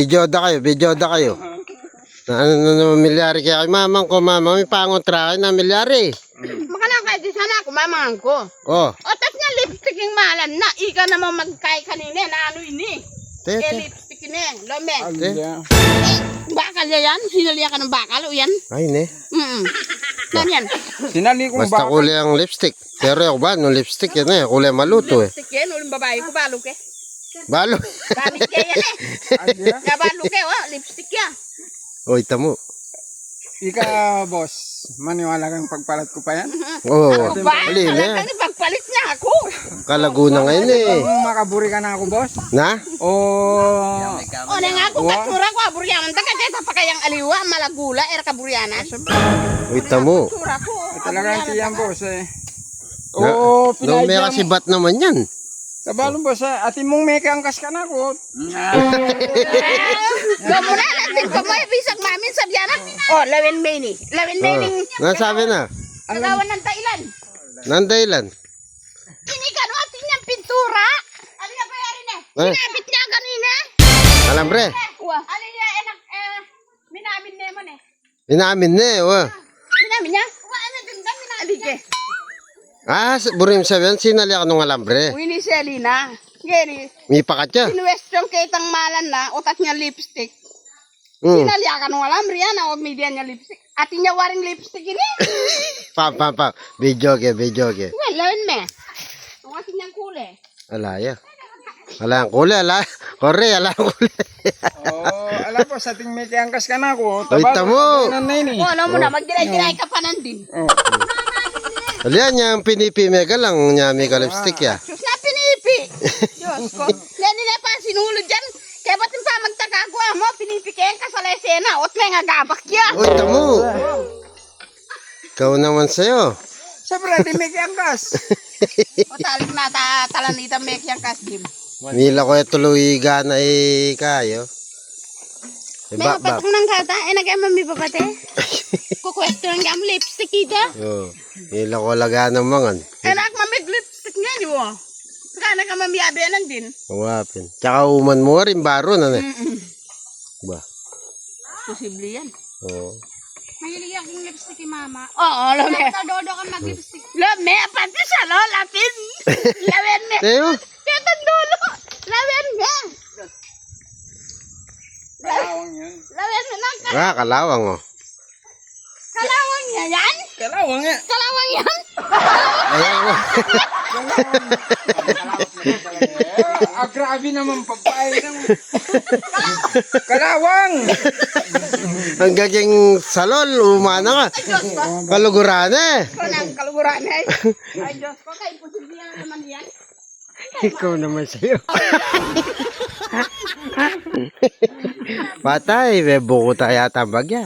Video da kayo. Ano milyari kaya kay mamang ko, mama, may pangontra na milyari. Makalang kayo di sana ako, mamangan ko. Oh. O, tas nga lipstick yung malan na. Ika naman magkay kanina, na ano ini. Lipstick ini, lome. Bakal yan? Sinaliya ka ng bakal o yan? Ay, ne. Yan yan. Sinali kong Basta kulay ang lipstick. Pero ako ba, no lipstick yan eh. Kulay maluto eh. Lipstick yan, uling babae ko, balo ke. Balo. Gamit kaya yan eh. Balo ke, lipstick yan. Oy, tamo. Ika, boss, maniwala kang pagpalat ko pa yan? Oo. Ako ba? Alin eh. Talagang ipagpalit niya ako. Kalaguna ngayon eh. Kung makaburi ka na ako, boss? Na? O... O, na nga ako, katsura ko, aburyanan. Taga dito pa kayang aliwa, malagula, kaburyanan. Oy, tamo. Katsura ko. Talagang tiyan, boss eh. No, Oo, may kasi bat naman yan. Kabalong boss, atin mong may kangkas ka na ko. Gamuna natin pa mo, bisag mamin sa biyanan. O, lawin meni. Lawin meni. Nasabi na. Nagawan ng tailan. Nandailan. Ini kano atin niyang pintura. Ano niya bayarin eh? Eh. Sinabit niya kanina. Alambre. Wah. Ano niya, minamin niya mo eh. Inamin na eh. Wah. Minamin niya? Wah, ano ganda minamin niya. Burim sabihan, sinali ako ng alambre. Uy, ni Selina. Gini, May pakat siya. sinuwestiyon kitang malan na, utat niya lipstick. Hmm. Sinali ka nung alambre yan, o media niya lipstick. Atin niya waring lipstick ini. Pa. Video ke. Well, lawin me. Ang atin niyang kule. Alaya. Ala ang kulay, ala. Kore, ala ang kulay. Alam po, sa ting may kangkas ka na ko. Oy, tamo. O, ano mo na, magdilay-dilay ka pa nandin. Aliyan niyang pinipimega lang niya may lipstick ya. Sus na pinipi. Diyos ko. Yan nila pa sinulod dyan. Kaya ba't yung pa magtaka ko mo, pinipikain ka sa lesena. Ot nga gabak yan. Uy, tamo. Ikaw naman sa'yo. Siyempre, atin may kangkas. O talik na talanita mek yung kasdim. Mila ko tuloy gana kayo. May mapatong ng kata. Nagay mami papate. Kukwestiyon nga mo lipstick ita. Oh, mila ko laga ng mangan. Enak mamig lipstick nga niyo. Saka ka mamiyabianan din. Wapin. Tsaka uman mo rin baro na ne. Ba. Posible yan. Oh. Mahilig akong lipstick ni mama. Oo, lame. Dodo ka mag-lipstick. Lame, pati siya, lo, lapin. Lawen me. Tayo. Kitang dulo. Lawen me. Kalawang yan. Lawen me lang. Kalawang oh. Kalawang niya yan? Kalawang yan. Kalawang yan? Ayan mo. Grabe naman pagpaay ng... Kalawang! Ang gaging salol, umana ka. Kaluguran eh. Kunang kaluguran eh. Ay, Diyos ko, kay posible yan naman yan. Ikaw naman sa'yo. Patay, may buko tayo yata bagya.